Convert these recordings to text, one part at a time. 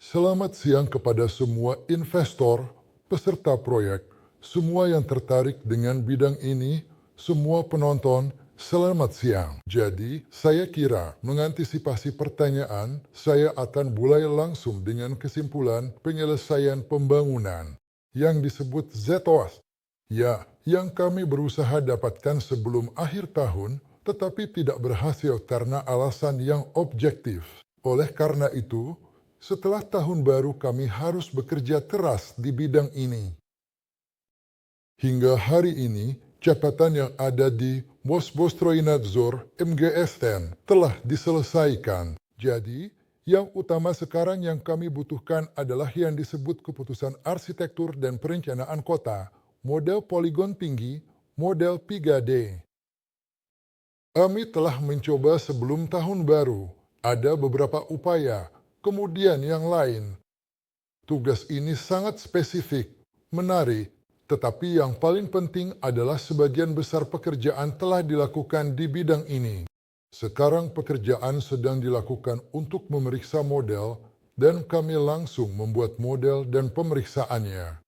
Selamat siang kepada semua investor, peserta proyek, semua yang tertarik dengan bidang ini, semua penonton, selamat siang. Jadi, saya kira mengantisipasi pertanyaan, saya akan mulai langsung dengan kesimpulan penyelesaian pembangunan yang disebut ZOAS. Ya, yang kami berusaha dapatkan sebelum akhir tahun, tetapi tidak berhasil karena alasan yang objektif. Oleh karena itu, setelah tahun baru kami harus bekerja keras di bidang ini. Hingga hari ini, catatan yang ada di Mosbostroinadzor MGS10 telah diselesaikan. Jadi, yang utama sekarang yang kami butuhkan adalah yang disebut keputusan arsitektur dan perencanaan kota, model poligon tinggi, model 3D. Kami telah mencoba sebelum tahun baru. Ada beberapa upaya. Kemudian yang lain, tugas ini sangat spesifik, menarik, tetapi yang paling penting adalah sebagian besar pekerjaan telah dilakukan di bidang ini. Sekarang pekerjaan sedang dilakukan untuk memeriksa model dan kami langsung membuat model dan pemeriksaannya.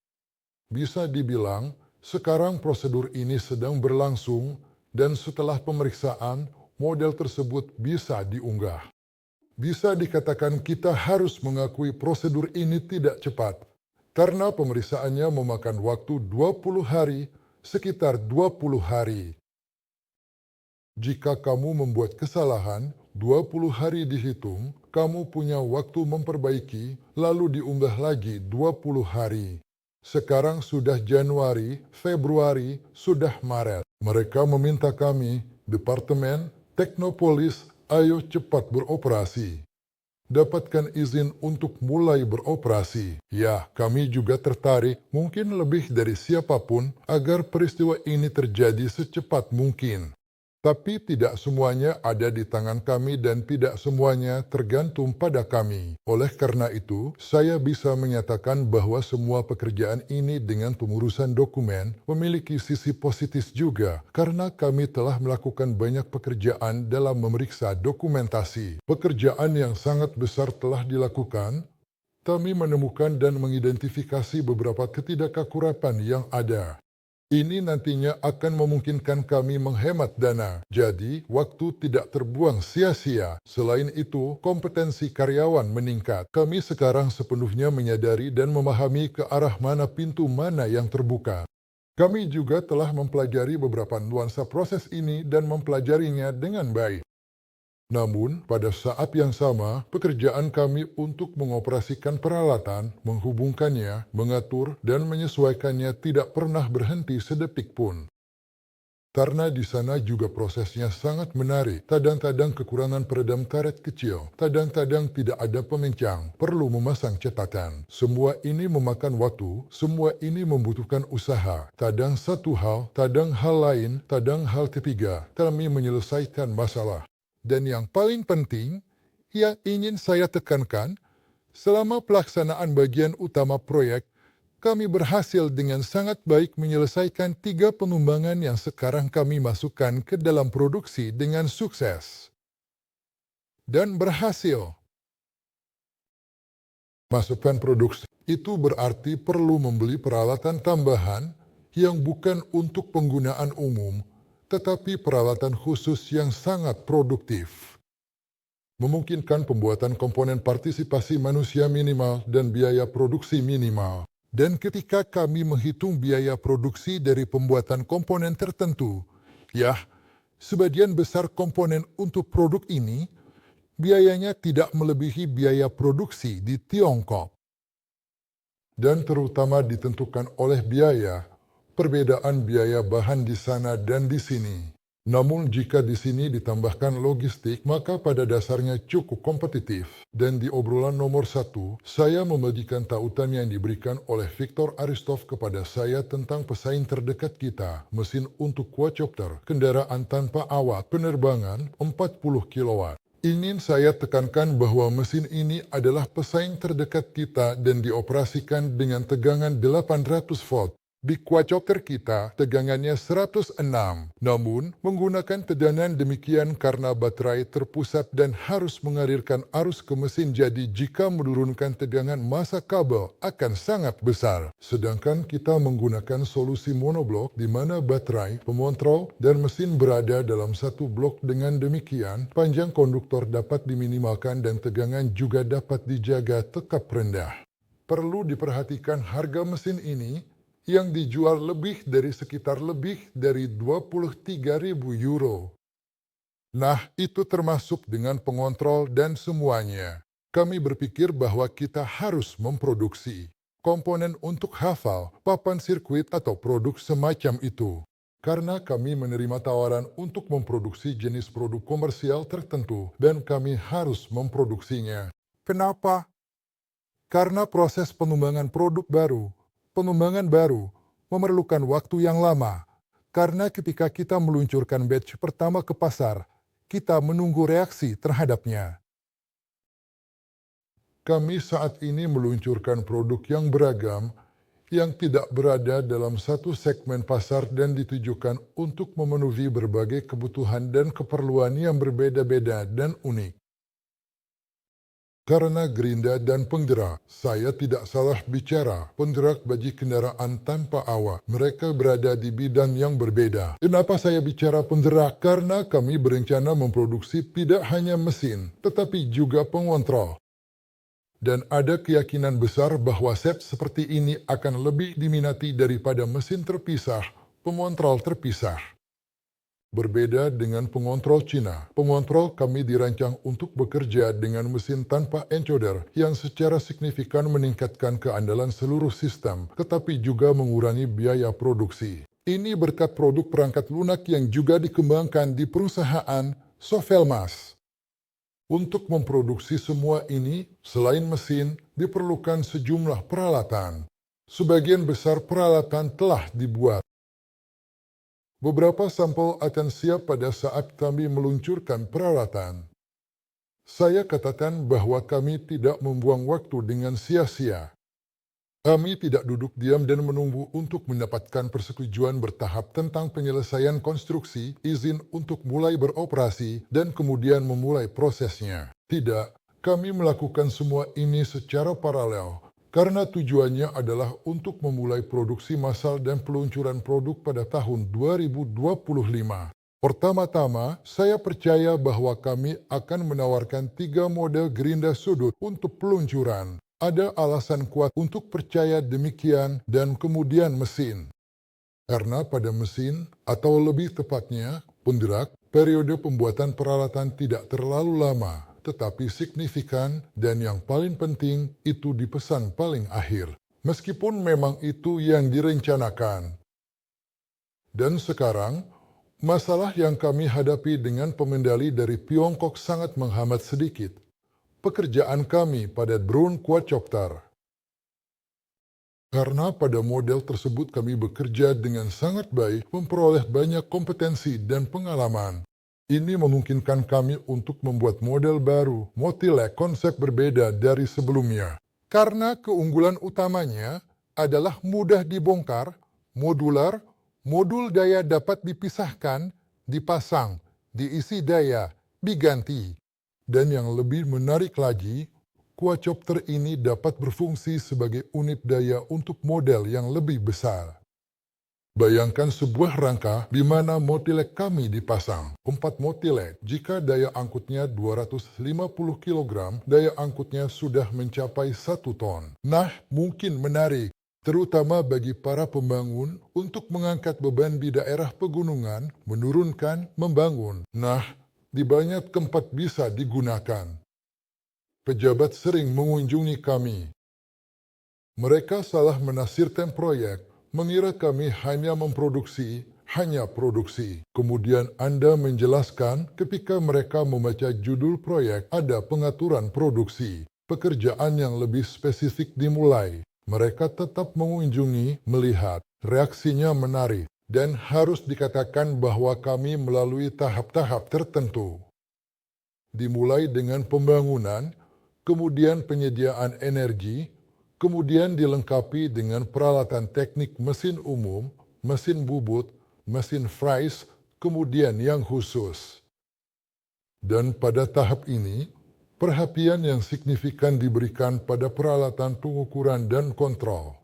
Bisa dibilang, sekarang prosedur ini sedang berlangsung dan setelah pemeriksaan, model tersebut bisa diunggah. Bisa dikatakan kita harus mengakui prosedur ini tidak cepat, karena pemeriksaannya memakan waktu 20 hari, sekitar 20 hari. Jika kamu membuat kesalahan, 20 hari dihitung, kamu punya waktu memperbaiki, lalu diunggah lagi 20 hari. Sekarang sudah Januari, Februari, sudah Maret. Mereka meminta kami, Departemen Teknopolis, ayo cepat beroperasi. Dapatkan izin untuk mulai beroperasi. Ya, kami juga tertarik, mungkin lebih dari siapapun, agar peristiwa ini terjadi secepat mungkin. Tapi tidak semuanya ada di tangan kami dan tidak semuanya tergantung pada kami. Oleh karena itu, saya bisa menyatakan bahwa semua pekerjaan ini dengan pengurusan dokumen memiliki sisi positif juga, karena kami telah melakukan banyak pekerjaan dalam memeriksa dokumentasi. Pekerjaan yang sangat besar telah dilakukan. Kami menemukan dan mengidentifikasi beberapa ketidakakurapan yang ada. Ini nantinya akan memungkinkan kami menghemat dana, jadi waktu tidak terbuang sia-sia. Selain itu, kompetensi karyawan meningkat. Kami sekarang sepenuhnya menyadari dan memahami ke arah mana pintu mana yang terbuka. Kami juga telah mempelajari beberapa nuansa proses ini dan mempelajarinya dengan baik. Namun, pada saat yang sama, pekerjaan kami untuk mengoperasikan peralatan, menghubungkannya, mengatur, dan menyesuaikannya tidak pernah berhenti sedetik pun. Karena di sana juga prosesnya sangat menarik, kadang-kadang kekurangan peredam karet kecil, kadang-kadang tidak ada pemencang, perlu memasang catatan. Semua ini memakan waktu, semua ini membutuhkan usaha, kadang satu hal, kadang hal lain, kadang hal ketiga, kami menyelesaikan masalah. Dan yang paling penting, yang ingin saya tekankan, selama pelaksanaan bagian utama proyek, kami berhasil dengan sangat baik menyelesaikan 3 pengembangan yang sekarang kami masukkan ke dalam produksi dengan sukses. Dan berhasil. Masukkan produksi itu berarti perlu membeli peralatan tambahan yang bukan untuk penggunaan umum, tetapi peralatan khusus yang sangat produktif. Memungkinkan pembuatan komponen partisipasi manusia minimal dan biaya produksi minimal. Dan ketika kami menghitung biaya produksi dari pembuatan komponen tertentu, ya, sebagian besar komponen untuk produk ini, biayanya tidak melebihi biaya produksi di Tiongkok. Dan terutama ditentukan oleh biaya, perbedaan biaya bahan di sana dan di sini. Namun jika di sini ditambahkan logistik, maka pada dasarnya cukup kompetitif. Dan di obrolan nomor 1, saya membagikan tautan yang diberikan oleh Victor Aristov kepada saya tentang pesaing terdekat kita, mesin untuk quadcopter, kendaraan tanpa awak, penerbangan 40 kW. Ingin saya tekankan bahwa mesin ini adalah pesaing terdekat kita dan dioperasikan dengan tegangan 800 volt. Di quadcopter kita, tegangannya 106. Namun, menggunakan tegangan demikian karena baterai terpusat dan harus mengalirkan arus ke mesin, jadi jika menurunkan tegangan massa kabel akan sangat besar. Sedangkan kita menggunakan solusi monoblok di mana baterai, pengontrol, dan mesin berada dalam satu blok. Dengan demikian, panjang konduktor dapat diminimalkan dan tegangan juga dapat dijaga tetap rendah. Perlu diperhatikan harga mesin ini yang dijual lebih dari 23.000 euro. Nah, itu termasuk dengan pengontrol dan semuanya. Kami berpikir bahwa kita harus memproduksi komponen untuk hafal, papan sirkuit atau produk semacam itu. Karena kami menerima tawaran untuk memproduksi jenis produk komersial tertentu dan kami harus memproduksinya. Kenapa? Karena proses pengembangan baru memerlukan waktu yang lama. Karena ketika kita meluncurkan batch pertama ke pasar, kita menunggu reaksi terhadapnya. Kami saat ini meluncurkan produk yang beragam, yang tidak berada dalam satu segmen pasar dan ditujukan untuk memenuhi berbagai kebutuhan dan keperluan yang berbeda-beda dan unik. Karena gerinda dan penggerak, saya tidak salah bicara, penggerak bagi kendaraan tanpa awak. Mereka berada di bidang yang berbeda. Kenapa saya bicara penggerak? Karena kami berencana memproduksi tidak hanya mesin, tetapi juga pengontrol. Dan ada keyakinan besar bahwa set seperti ini akan lebih diminati daripada mesin terpisah, pengontrol terpisah. Berbeda dengan pengontrol Cina, pengontrol kami dirancang untuk bekerja dengan mesin tanpa encoder yang secara signifikan meningkatkan keandalan seluruh sistem, tetapi juga mengurangi biaya produksi. Ini berkat produk perangkat lunak yang juga dikembangkan di perusahaan Sofelmas. Untuk memproduksi semua ini, selain mesin, diperlukan sejumlah peralatan. Sebagian besar peralatan telah dibuat. Beberapa sampel akan siap pada saat kami meluncurkan peralatan. Saya katakan bahwa kami tidak membuang waktu dengan sia-sia. Kami tidak duduk diam dan menunggu untuk mendapatkan persetujuan bertahap tentang penyelesaian konstruksi, izin untuk mulai beroperasi, dan kemudian memulai prosesnya. Tidak, kami melakukan semua ini secara paralel. Karena tujuannya adalah untuk memulai produksi massal dan peluncuran produk pada tahun 2025. Pertama-tama, saya percaya bahwa kami akan menawarkan 3 model gerinda sudut untuk peluncuran. Ada alasan kuat untuk percaya demikian dan kemudian mesin. Karena pada mesin, atau lebih tepatnya, penggerak, periode pembuatan peralatan tidak terlalu lama, tetapi signifikan, dan yang paling penting itu dipesan paling akhir. Meskipun memang itu yang direncanakan. Dan sekarang, masalah yang kami hadapi dengan pemendali dari Tiongkok sangat menghambat sedikit pekerjaan kami pada drone quadcopter. Karena pada model tersebut kami bekerja dengan sangat baik, memperoleh banyak kompetensi dan pengalaman. Ini memungkinkan kami untuk membuat model baru, Motilec konsep berbeda dari sebelumnya. Karena keunggulan utamanya adalah mudah dibongkar, modular, modul daya dapat dipisahkan, dipasang, diisi daya, diganti. Dan yang lebih menarik lagi, quadcopter ini dapat berfungsi sebagai unit daya untuk model yang lebih besar. Bayangkan sebuah rangka di mana Motilec kami dipasang. 4 Motilec, jika daya angkutnya 250 kg, daya angkutnya sudah mencapai 1 ton. Nah, mungkin menarik, terutama bagi para pembangun untuk mengangkat beban di daerah pegunungan, menurunkan, membangun. Nah, di banyak tempat bisa digunakan. Pejabat sering mengunjungi kami. Mereka salah menafsirkan proyek, mengira kami hanya produksi. Kemudian Anda menjelaskan ketika mereka membaca judul proyek ada pengaturan produksi. Pekerjaan yang lebih spesifik dimulai. Mereka tetap mengunjungi, melihat. Reaksinya menarik. Dan harus dikatakan bahwa kami melalui tahap-tahap tertentu. Dimulai dengan pembangunan, kemudian penyediaan energi, kemudian dilengkapi dengan peralatan teknik mesin umum, mesin bubut, mesin fries, kemudian yang khusus. Dan pada tahap ini, perhatian yang signifikan diberikan pada peralatan pengukuran dan kontrol.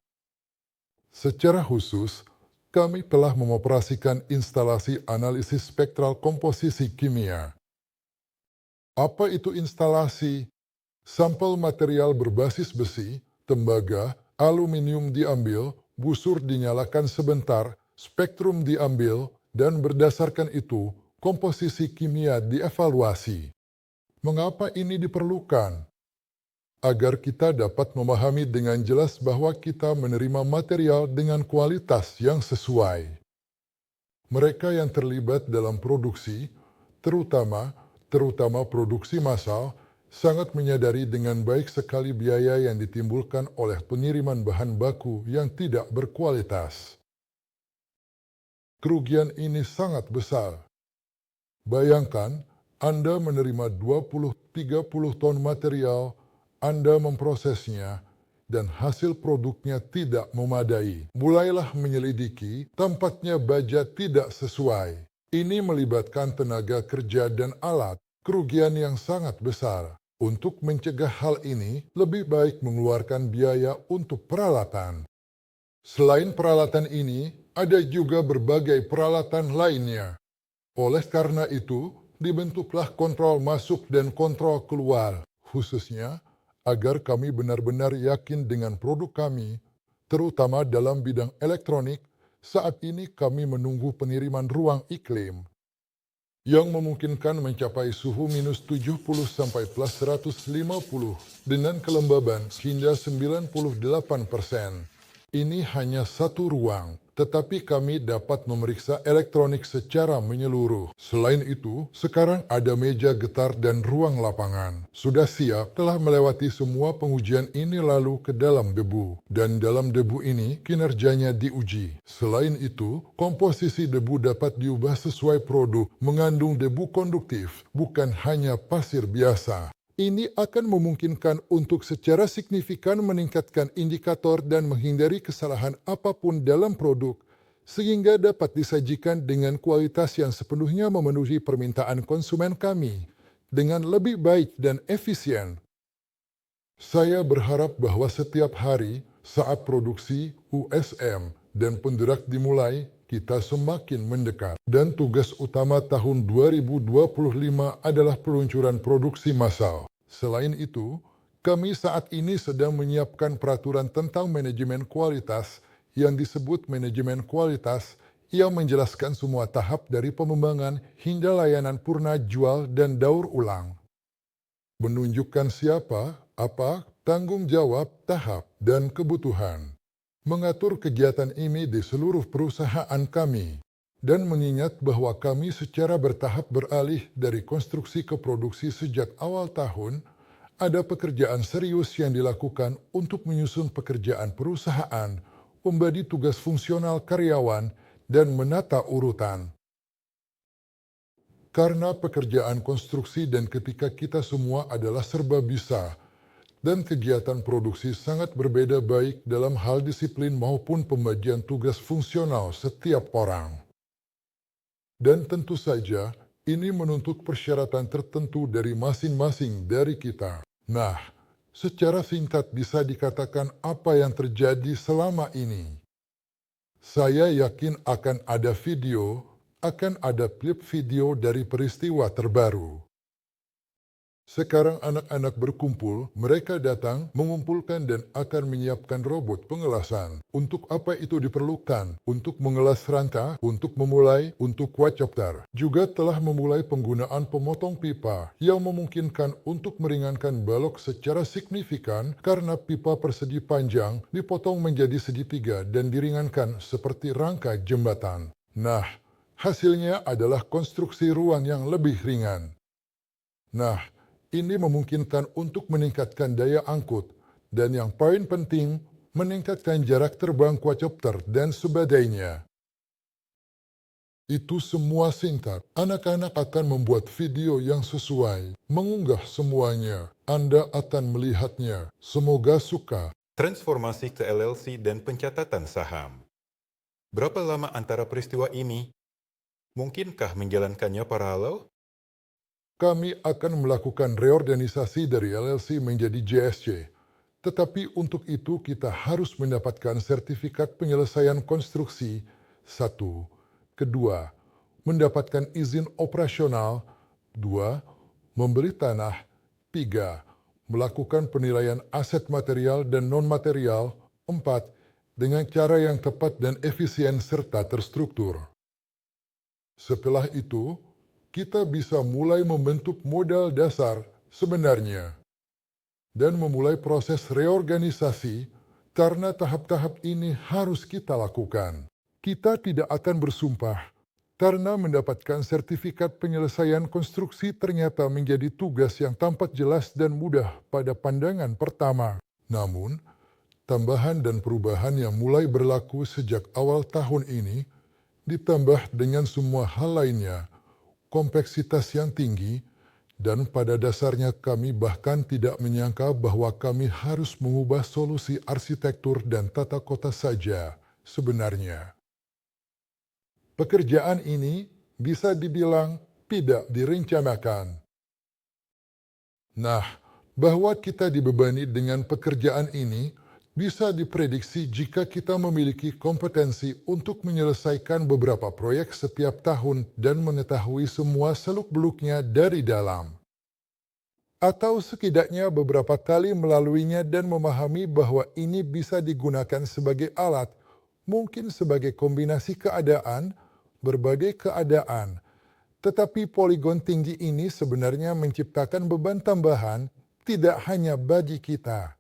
Secara khusus, kami telah mengoperasikan instalasi analisis spektral komposisi kimia. Apa itu instalasi? Sampel material berbasis besi, tembaga, aluminium diambil, busur dinyalakan sebentar, spektrum diambil, dan berdasarkan itu, komposisi kimia dievaluasi. Mengapa ini diperlukan? Agar kita dapat memahami dengan jelas bahwa kita menerima material dengan kualitas yang sesuai. Mereka yang terlibat dalam produksi, terutama produksi massal, sangat menyadari dengan baik sekali biaya yang ditimbulkan oleh pengiriman bahan baku yang tidak berkualitas. Kerugian ini sangat besar. Bayangkan, Anda menerima 20-30 ton material, Anda memprosesnya, dan hasil produknya tidak memadai. Mulailah menyelidiki, tampaknya baja tidak sesuai. Ini melibatkan tenaga kerja dan alat, kerugian yang sangat besar. Untuk mencegah hal ini, lebih baik mengeluarkan biaya untuk peralatan. Selain peralatan ini, ada juga berbagai peralatan lainnya. Oleh karena itu, dibentuklah kontrol masuk dan kontrol keluar, khususnya agar kami benar-benar yakin dengan produk kami, terutama dalam bidang elektronik. Saat ini kami menunggu pengiriman ruang iklim yang memungkinkan mencapai suhu minus 70 sampai plus 150 dengan kelembaban hingga 98%. Ini hanya satu ruang, tetapi kami dapat memeriksa elektronik secara menyeluruh. Selain itu, sekarang ada meja getar dan ruang lapangan. Sudah siap, telah melewati semua pengujian ini lalu ke dalam debu. Dan dalam debu ini, kinerjanya diuji. Selain itu, komposisi debu dapat diubah sesuai produk, mengandung debu konduktif, bukan hanya pasir biasa. Ini akan memungkinkan untuk secara signifikan meningkatkan indikator dan menghindari kesalahan apapun dalam produk, sehingga dapat disajikan dengan kualitas yang sepenuhnya memenuhi permintaan konsumen kami, dengan lebih baik dan efisien. Saya berharap bahwa setiap hari saat produksi USM dan penggerak dimulai, kita semakin mendekat. Dan tugas utama tahun 2025 adalah peluncuran produksi massal. Selain itu, kami saat ini sedang menyiapkan peraturan tentang manajemen kualitas yang disebut manajemen kualitas yang menjelaskan semua tahap dari pengembangan hingga layanan purna jual dan daur ulang. Menunjukkan siapa, apa, tanggung jawab, tahap, dan kebutuhan. Mengatur kegiatan ini di seluruh perusahaan kami, dan mengingat bahwa kami secara bertahap beralih dari konstruksi ke produksi sejak awal tahun, ada pekerjaan serius yang dilakukan untuk menyusun pekerjaan perusahaan, membagi tugas fungsional karyawan, dan menata urutan. Karena pekerjaan konstruksi dan ketika kita semua adalah serba bisa, dan kegiatan produksi sangat berbeda baik dalam hal disiplin maupun pembagian tugas fungsional setiap orang. Dan tentu saja, ini menuntut persyaratan tertentu dari masing-masing dari kita. Nah, secara singkat bisa dikatakan apa yang terjadi selama ini. Saya yakin akan ada klip video dari peristiwa terbaru. Sekarang anak-anak berkumpul, mereka datang, mengumpulkan dan akan menyiapkan robot pengelasan. Untuk apa itu diperlukan? Untuk mengelas rangka, untuk memulai, untuk quadcopter. Juga telah memulai penggunaan pemotong pipa yang memungkinkan untuk meringankan balok secara signifikan karena pipa persegi panjang dipotong menjadi segitiga dan diringankan seperti rangka jembatan. Nah, hasilnya adalah konstruksi ruang yang lebih ringan. Nah, ini memungkinkan untuk meningkatkan daya angkut, dan yang paling penting, meningkatkan jarak terbang quadcopter dan sebagainya. Itu semua singkat. Anak-anak akan membuat video yang sesuai, mengunggah semuanya. Anda akan melihatnya. Semoga suka. Transformasi ke LLC dan pencatatan saham. Berapa lama antara peristiwa ini? Mungkinkah menjalankannya paralel? Kami akan melakukan reorganisasi dari LLC menjadi JSC. Tetapi untuk itu kita harus mendapatkan sertifikat penyelesaian konstruksi. 1. Kedua, mendapatkan izin operasional. 2. Membeli tanah. 3. Melakukan penilaian aset material dan non-material. 4. Dengan cara yang tepat dan efisien serta terstruktur. Setelah itu, kita bisa mulai membentuk modal dasar sebenarnya dan memulai proses reorganisasi karena tahap-tahap ini harus kita lakukan. Kita tidak akan bersumpah karena mendapatkan sertifikat penyelesaian konstruksi ternyata menjadi tugas yang tampak jelas dan mudah pada pandangan pertama. Namun, tambahan dan perubahan yang mulai berlaku sejak awal tahun ini ditambah dengan semua hal lainnya, kompleksitas yang tinggi, dan pada dasarnya kami bahkan tidak menyangka bahwa kami harus mengubah solusi arsitektur dan tata kota saja sebenarnya. Pekerjaan ini bisa dibilang tidak direncanakan. Nah, bahwa kita dibebani dengan pekerjaan ini bisa diprediksi jika kita memiliki kompetensi untuk menyelesaikan beberapa proyek setiap tahun dan mengetahui semua seluk-beluknya dari dalam. Atau setidaknya beberapa kali melaluinya dan memahami bahwa ini bisa digunakan sebagai alat, mungkin sebagai kombinasi keadaan, berbagai keadaan. Tetapi poligon tinggi ini sebenarnya menciptakan beban tambahan tidak hanya bagi kita.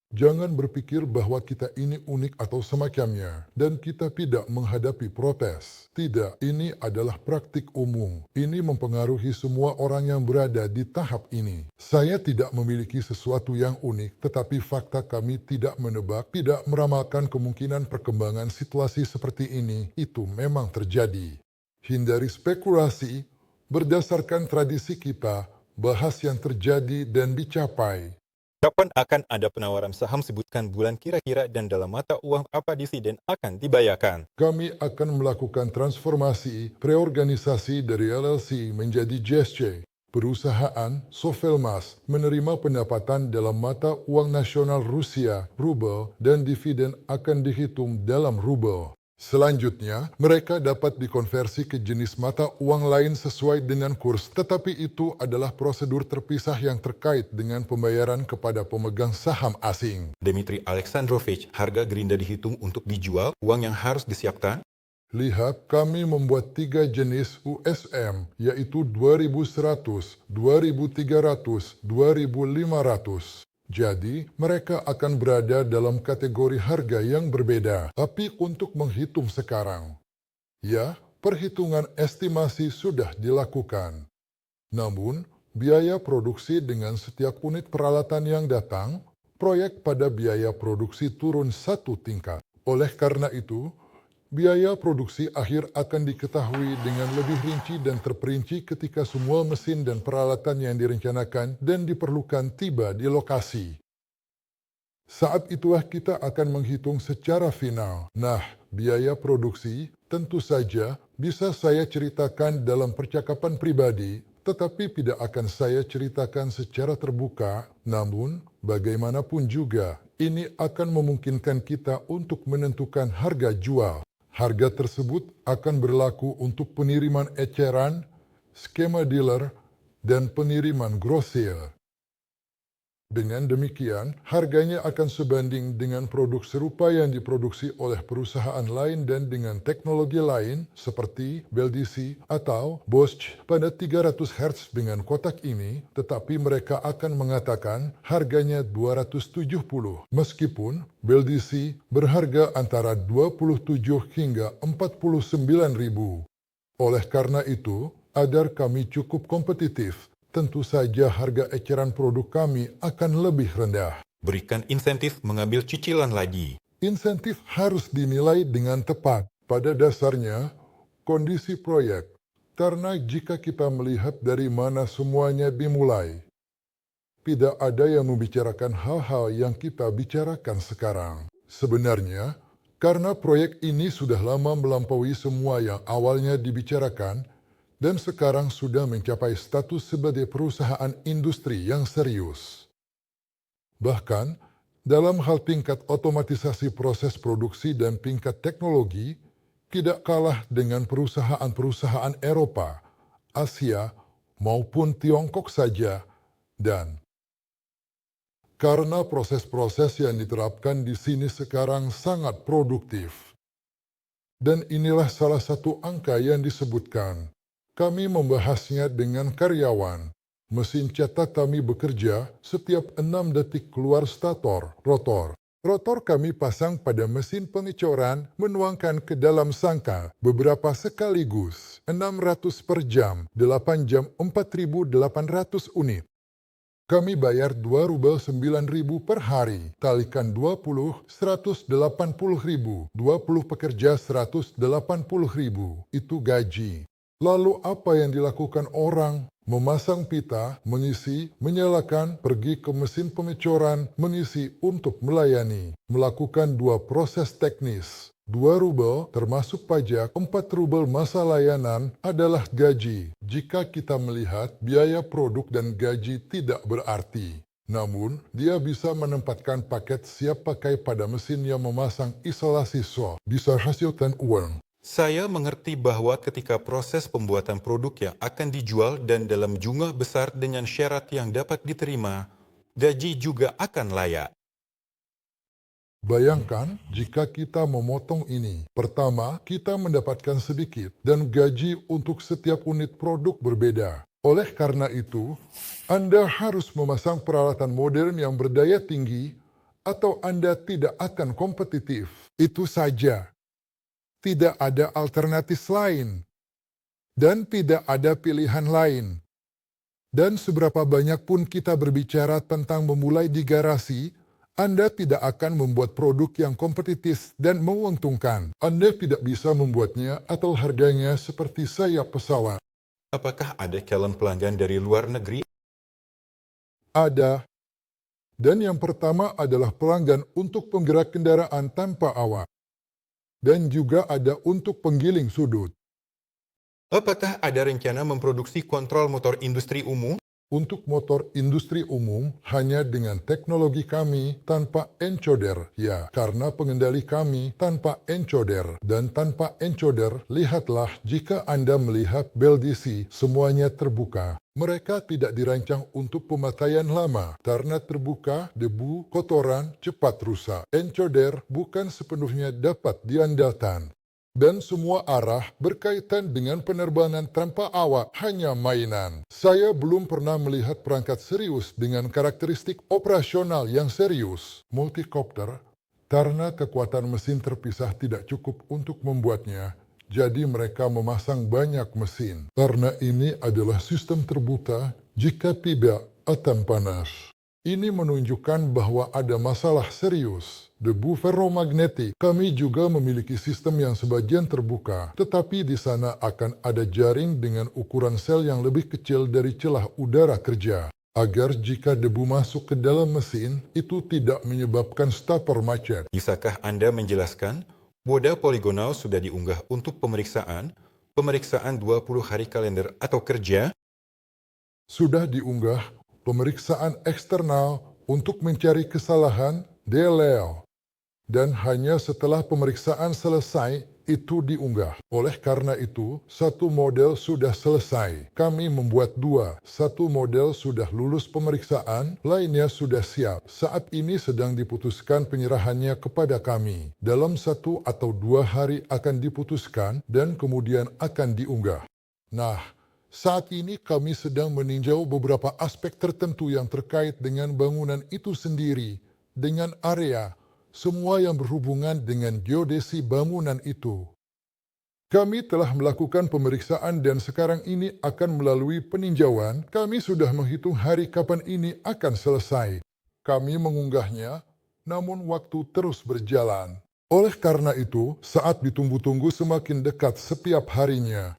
Jangan berpikir bahwa kita ini unik atau semacamnya, dan kita tidak menghadapi protes. Tidak, ini adalah praktik umum. Ini mempengaruhi semua orang yang berada di tahap ini. Saya tidak memiliki sesuatu yang unik, tetapi fakta kami tidak menebak, tidak meramalkan kemungkinan perkembangan situasi seperti ini. Itu memang terjadi. Hindari spekulasi, berdasarkan tradisi kita, bahas yang terjadi dan dicapai. Kapan akan ada penawaran saham? Sebutkan bulan kira-kira dan dalam mata uang apa dividen akan dibayarkan. Kami akan melakukan transformasi reorganisasi dari LLC menjadi JSC. Perusahaan Sovelmas menerima pendapatan dalam mata uang nasional Rusia, rubel, dan dividen akan dihitung dalam rubel. Selanjutnya, mereka dapat dikonversi ke jenis mata uang lain sesuai dengan kurs, tetapi itu adalah prosedur terpisah yang terkait dengan pembayaran kepada pemegang saham asing. Dmitry Alexandrovich, harga gerinda dihitung untuk dijual, uang yang harus disiapkan. Lihat, kami membuat 3 jenis USM, yaitu 2100, 2300, 2500. Jadi, mereka akan berada dalam kategori harga yang berbeda. Tapi untuk menghitung sekarang, ya, perhitungan estimasi sudah dilakukan. Namun, biaya produksi dengan setiap unit peralatan yang datang, proyek pada biaya produksi turun 1 tingkat. Oleh karena itu, biaya produksi akhir akan diketahui dengan lebih rinci dan terperinci ketika semua mesin dan peralatan yang direncanakan dan diperlukan tiba di lokasi. Saat itulah kita akan menghitung secara final. Nah, biaya produksi tentu saja bisa saya ceritakan dalam percakapan pribadi, tetapi tidak akan saya ceritakan secara terbuka. Namun, bagaimanapun juga, ini akan memungkinkan kita untuk menentukan harga jual. Harga tersebut akan berlaku untuk pengiriman eceran, skema dealer, dan pengiriman grosir. Dengan demikian, harganya akan sebanding dengan produk serupa yang diproduksi oleh perusahaan lain dan dengan teknologi lain seperti BLDC atau Bosch pada 300 Hz dengan kotak ini, tetapi mereka akan mengatakan harganya 270, meskipun BLDC berharga antara 27 hingga 49 ribu. Oleh karena itu, agar kami cukup kompetitif, tentu saja harga eceran produk kami akan lebih rendah. Berikan insentif mengambil cicilan lagi. Insentif harus dinilai dengan tepat. Pada dasarnya, kondisi proyek. Karena jika kita melihat dari mana semuanya dimulai, Tidak ada yang membicarakan hal-hal yang kita bicarakan sekarang. Sebenarnya, karena proyek ini sudah lama melampaui semua yang awalnya dibicarakan dan sekarang sudah mencapai status sebagai perusahaan industri yang serius. Bahkan, dalam hal tingkat otomatisasi proses produksi dan tingkat teknologi, tidak kalah dengan perusahaan-perusahaan Eropa, Asia, maupun Tiongkok saja, dan karena proses-proses yang diterapkan di sini sekarang sangat produktif. Dan inilah salah satu angka yang disebutkan. Kami membahasnya dengan karyawan. Mesin cetak kami bekerja setiap 6 detik keluar stator, rotor. Rotor kami pasang pada mesin pengecoran menuangkan ke dalam sangka beberapa sekaligus 600 per jam, 8 jam 4.800 unit. Kami bayar 2 rubel 9.000 per hari, kalikan 20, 180.000, 20 pekerja 180.000, itu gaji. Lalu apa yang dilakukan orang? Memasang pita, mengisi, menyalakan, pergi ke mesin pengecoran, mengisi untuk melayani. Melakukan 2 proses teknis. 2 rubel termasuk pajak, 4 rubel masa layanan adalah gaji. Jika kita melihat biaya produk dan gaji tidak berarti. Namun, dia bisa menempatkan paket siap pakai pada mesin yang memasang isolasi soft. Bisa hasilkan uang. Saya mengerti bahwa ketika proses pembuatan produk yang akan dijual dan dalam jumlah besar dengan syarat yang dapat diterima, gaji juga akan layak. Bayangkan jika kita memotong ini. Pertama, kita mendapatkan sedikit dan gaji untuk setiap unit produk berbeda. Oleh karena itu, Anda harus memasang peralatan modern yang berdaya tinggi atau Anda tidak akan kompetitif. Itu saja. Tidak ada alternatif lain. Dan tidak ada pilihan lain. Dan seberapa banyak pun kita berbicara tentang memulai di garasi, Anda tidak akan membuat produk yang kompetitif dan menguntungkan. Anda tidak bisa membuatnya atau harganya seperti sayap pesawat. Apakah ada calon pelanggan dari luar negeri? Ada. Dan yang pertama adalah pelanggan untuk penggerak kendaraan tanpa awak. Dan juga ada untuk penggiling sudut. Apakah ada rencana memproduksi kontrol motor industri umum? Untuk motor industri umum hanya dengan teknologi kami tanpa encoder. Ya, karena pengendali kami tanpa encoder. Dan tanpa encoder, lihatlah jika Anda melihat BLDC, semuanya terbuka. Mereka tidak dirancang untuk pemakaian lama karena terbuka, debu, kotoran, cepat rusak. Encoder bukan sepenuhnya dapat diandalkan. Dan semua arah berkaitan dengan penerbangan tanpa awak hanya mainan. Saya belum pernah melihat perangkat serius dengan karakteristik operasional yang serius. Multicopter, karena kekuatan mesin terpisah tidak cukup untuk membuatnya, jadi mereka memasang banyak mesin. Karena ini adalah sistem terbuka, jika tidak akan panas. Ini menunjukkan bahwa ada masalah serius. Debu ferromagnetik. Kami juga memiliki sistem yang sebagian terbuka, tetapi di sana akan ada jaring dengan ukuran sel yang lebih kecil dari celah udara kerja. Agar jika debu masuk ke dalam mesin, itu tidak menyebabkan stopper macet. Bisakah Anda menjelaskan? Model poligonal sudah diunggah untuk pemeriksaan 20 hari kalender atau kerja. Sudah diunggah pemeriksaan eksternal untuk mencari kesalahan DLL. Dan hanya setelah pemeriksaan selesai, itu diunggah. Oleh karena itu, satu model sudah selesai. Kami membuat 2. Satu model sudah lulus pemeriksaan, lainnya sudah siap. Saat ini sedang diputuskan penyerahannya kepada kami. Dalam 1 atau 2 hari akan diputuskan dan kemudian akan diunggah. Nah, saat ini kami sedang meninjau beberapa aspek tertentu yang terkait dengan bangunan itu sendiri, dengan area, semua yang berhubungan dengan geodesi bangunan itu. Kami telah melakukan pemeriksaan dan sekarang ini akan melalui peninjauan. Kami sudah menghitung hari kapan ini akan selesai. Kami mengunggahnya, namun waktu terus berjalan. Oleh karena itu, saat ditunggu-tunggu semakin dekat setiap harinya.